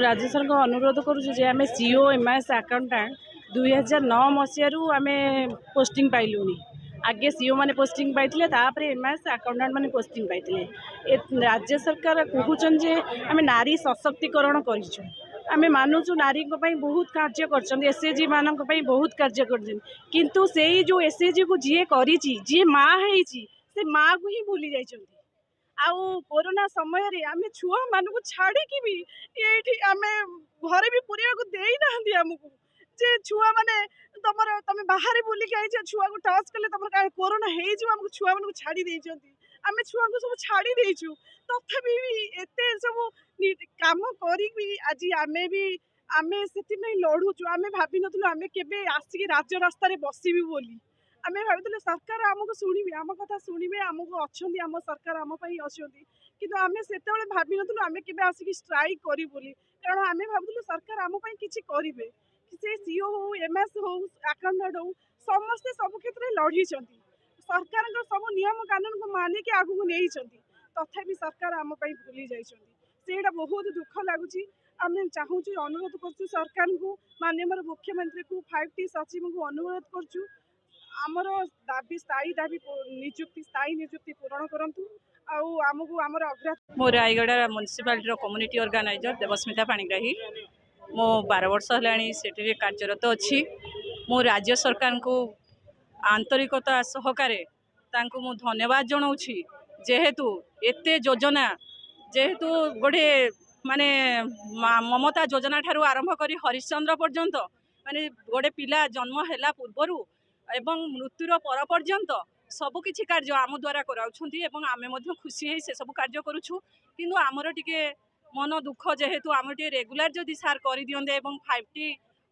राज्य सरकार को अनुरोध करुँ आम सीओ एमआईएस अकाउंटेंट 2009 मसीह आम पोस्टिंग पाइलुनी। आगे सीओ मैंने पोस्टिंग पाई तापर एमआईएस अकाउंटेंट मैंने पोस्टिंग पाई। राज्य सरकार कहते आम नारी सशक्तिकरण करूँ। आम मानुचु नारी बहुत कार्य कर एसएचजी मान बहुत कार्य किंतु से जो एसएचजी को जी करी जी माँ है से माँ को ही भूली जाइए। आउ कोरोना समय रे आमे छुआ मान को छाड़ी भी ये आम घरे भी पूरा को दे ना आमको जे छुआ मैंने तुम बाहर बुलिक आई छुआ को टच कले तुम कोरोना हो छुआ मान को छाड़ी आम छुआ को सब छाड़ी देचु तथापि एत सब कम करी आज आमे भी आमे से लड़ुचु। आमे भाभी नु आमे केबे आसिक राज्य रास्ता बसबी बोली आमे भाभी सरकार आमको शुणे आम कथा शुणे आमको अच्छा आम सरकार आम अच्छा कि आम से भाभी नु आम के आसिक स्ट्राइक करी बोली कारण आम भावुलु सरकार आम किसी करेंगे से सीओ हो एमएस हो अकाउंटेंट हो समस्ते सब क्षेत्र में लड़ी सरकार सब नियम कानून को मानिक आगू नहीं तथापि सरकार आम भूली जाइए बहुत दुख लगुच। आम चाहूँ अनुरोध कर सरकार को माननीय मुख्यमंत्री को 5T सचिव को अनुरोध करुँ आमर दाबी स्थायी दाबी निजुक्ति स्थायी निजुक्ति पूरण करंतु आमको आमर अग्रता। मो Raigarh municipality community organiser Debasmita Panigrahi मो 12 वर्ष है से कार्यरत अच्छी। मो राज्य सरकार को आंतरिकता सहकारे तांको मु धन्यवाद जनाऊँगी जेहेतु एते योजना जेहेतु गोटे माने ममता योजना ठारू आरंभ करी हरिश्चंद्र पर्यंत माने गोटे पिला जन्म हैला पूर्वरु एवं मृत्युर पर पर्यंत सबकि कार्य आम द्वारा कराऊँ खुशी है से सब कार्य करुँ कि आमर टिके मन दुख जेहेतु आम टे रेगुलर जदि सार कर दिंदे 5T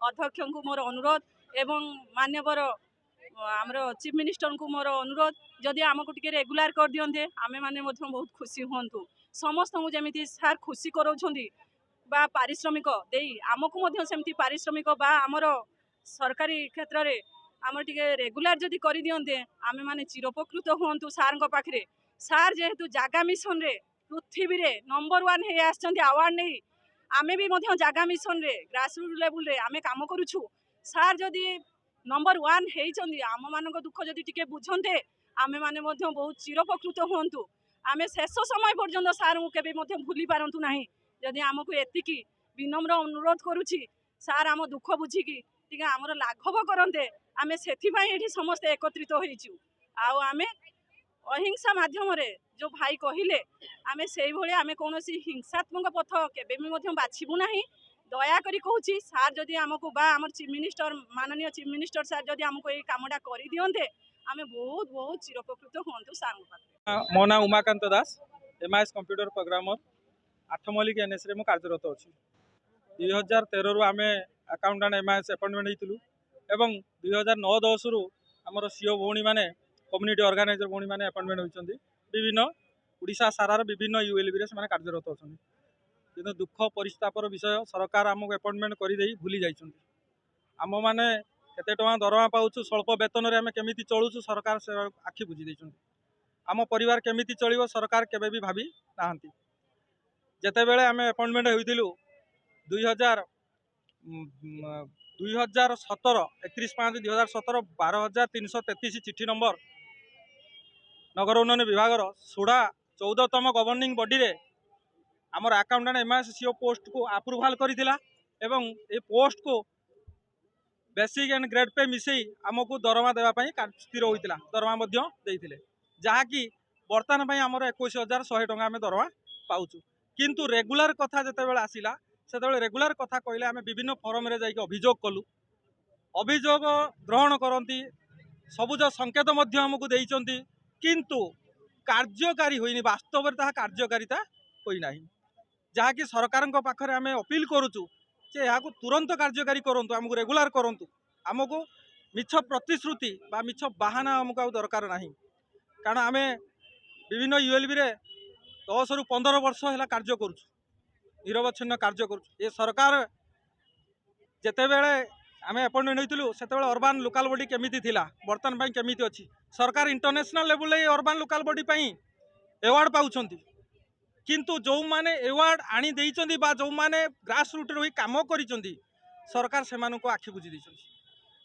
अध्यक्ष को मोर अनुरोध एवं मान्यवर आमर चीफ मिनिस्टर को मोर अनुरोध जदि आमको टिके रेगुलर कर दिंदे आमे माने बहुत खुशी हूँ समस्त को जमी सार खुशी कराउछंती बा पारिश्रमिक देई आमको सेमती पारिश्रमिक बा आमर सरकारी क्षेत्र में आम टे रेगुलर जदि कर दिंदे आमे माने चिरोपकृत हूँ सार पाखे। सार जेहेतु जागा मिशन रे पृथ्वी रे नंबर 1 है आवार्ड नहीं आमे भी जागा मिशन रे ग्रासरूट लेवल रे आमे काम करुछु। सार जदि नंबर 1 है आम मान दुख जदि टिके बुझंते आमे माने बहुत चिरोपकृत हूँ। आमे शेष समय पर्यंत सार को केबे भूली पारंतु नाही जदि आमको एतिकी विनम्र अनुरोध करुछि सार आम दुख बुझिकी टिके आमर लाघव करंते आमे सेथिपाई एठी समस्त एकत्रित होइछु। आउ आमे अहिंसा माध्यम रे जो भाई कहिले आमे सेई भले आमे कोनोसी हिंसात्मक पथ केबे भी बाछिबु नाही। दया करी कहूछि सार जदि आमको बा आमर चीफ मिनिस्टर माननीय चीफ मिनिस्टर सार जदि आमको ए कामटा करि दियंते आमे बहुत बहुत चिरोपकृत होंतु सार पाखे। मो ना Umakant Das MIS computer programmer 8 Malik एनएस रे मु कार्यरत अछि। 2013 रु आमे अकाउंटेंट एमआईएस अपॉइंटमेंट हेतिलु एवं 2009-10 रु आमर सीओ भौणी माने कम्युनिटी ऑर्गेनाइजर भौणी माने अपॉइंटमेंट होइछंती विभिन्न उड़ीसा सारार विभिन्न यूएलबी रे से कार्यरत अछंती किंतु दुख परिस्तापर विषय सरकार आमको अपॉइंटमेंट कर दे भूली जाइछंती। आम माने केते टका दरमा पाउछु स्वल्प वेतन रे आमे केमिति चलुछु सरकार से आखि बुझी दैछंती। आम परिवार केमिति चलिबो सरकार केबे भी भाबी नाहंती। जेते बेले आमे अपॉइंटमेंट होइतिलु 2017 31/5/2017 12,333 चिठी नंबर नगर उन्नयन विभाग सुड़ा 14तम गवर्निंग बॉडी रे आमर अकाउंटेंट एमआईएस सीओ पोस्ट को अप्रूवाल करिथिला एवं ए पोस्ट को बेसिक एंड ग्रेड पे मिसई आमको दरमा देवा पई स्थिर होइतिला दरमा मध्य देइथिले जहाँकि बर्तमान पई आमर 21,100 टका आमे दरमा पाउछु। किंतु रेगुलर कथा जते बेले आसिला सेते रेगुलर कथा कहले आमे विभिन्न फोरम रे जाइके अभियोग कलु अभियोग ग्रहण करती सबुज संकेत मध्य आमको देइचंती किंतु कार्यकारी होइनी वास्तव में कार्यकारिता होइना जहाँकि सरकार पाखे आम अपील करुचु जे यहाँ तुरंत कार्यकारी करूँ आमको रेगुलर करूँ आमको मिछ प्रतिश्रुति बा मिछ बाहाना आमको दरकार ना कारण आम विभिन्न यूएलबी रे 10 रु 15 वर्ष है कार्य करुचु निरवच्छिन्न कार्य करुचु। ये सरकार जेते बेले आम अपॉइंटमेंट होइतिलु सेते बेले अर्बान लोकल बॉडी केमिति थिला बर्तमान पई केमिति अछि सरकार इंटरनेशनल लेवल रे अर्बान लोकल बॉडी पई अवार्ड पाउछंती किंतु जो माने एवार्ड आनी देइचंदी बा जो माने ग्रास रूट रही काम करिचंदी सरकार से आखि बुझी देइचंदी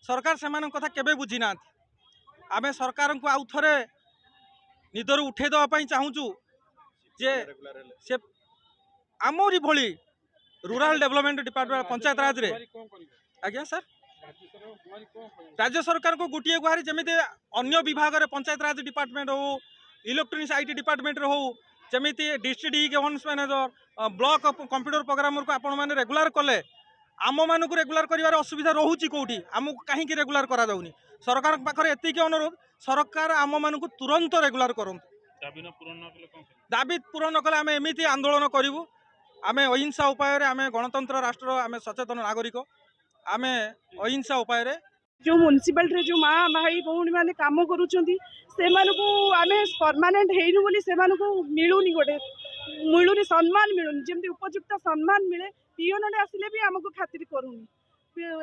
सरकार से कथा केबे बुझी ना आमे सरकार को आउ थरे निदर उठे दवा चाहूचु जे से आमरी भली रूरल डेवलपमेंट डिपार्टमेंट पंचायत राज रे आज्ञा सर राज्य सरकार को गोटे गुहारी जमी अन्य विभाग रे पंचायत राज डिपार्टमेंट हो इलेक्ट्रोनिक्स आईटी डिपार्टमेंट हो जमी district e governance manager block computer programmer को आपण मैंने रेगुलर कले आम मानक रेगुलर कर असुविधा रोचे कौटी आमको कहीं रेगुलर करा जाउनी सरकार पाखे एतिक अनुरोध सरकार आम मानक तुरंत रेगुलर करंतु दाबी पूरण न कले आम एमती आंदोलन करूँ आम अहिंसा उपाय आम गणतंत्र राष्ट्र आम सचेतन नागरिक आम अहिंसा उपाय जो म्युनिसिपालिटी जो माँ भाई भौणी मैंने काम करुँच आम परमानेंट हेनु बोली से मिलूनी गोटे मिलूनी सम्मान मिलूनी जमी उपयुक्त सम्मान मिले पीओन आसिले भी आमको खातिर करूनी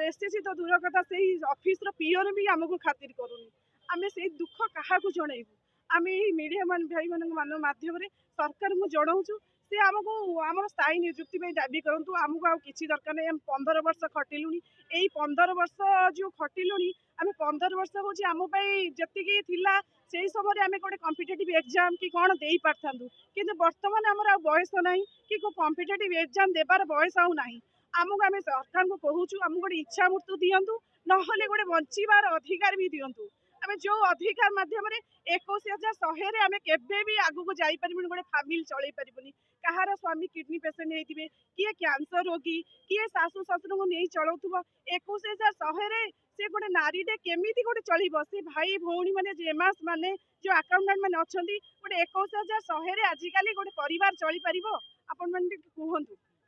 एसएससी तो दूर कथा से ऑफिस रो पीओन भी आमको खातिर करूनी आम से दुख क्या जनइबू आम मीडिया भाई मान माध्यम सरकार को जनाऊँ सी आमको आम स्थायी नियुक्ति दाबी करूँ आमको आउ कि दरकार नहीं आम 15 वर्ष खटिलुनी यही 15 वर्ष जो खटिलुनी आम 15 वर्ष हूँ आम जी से समय आम गोटे कॉम्पिटिटिव एग्जाम कि कौन दे पारथां कि बर्तमान आमर आ बयस ना कि कॉम्पिटिटिव एग्जाम देवार बयस आउ ना आमको आम सरकार को कहूँ आमको गोटे इच्छा मृत्यु दिंतु ना गोटे बचार अधिकार भी दिंतु आम जो अधिकार मध्यम 21,100 आम के आगू जापर गोटे फैमिली चल पारबनी कहार स्वामी किडनी पेसेंट होते किए कैंसर रोगी किए शाशु शशुर को नहीं चलाऊ 21,100 से गोटे नारीटे केमी गोटे चलो से भाई भौणी मैंने एमास मैंने जो अकाउंटेंट मैंने अच्छा गोटे 21,100 आजिकल गोटे परिवार चली पार आपण मैंने कहतु।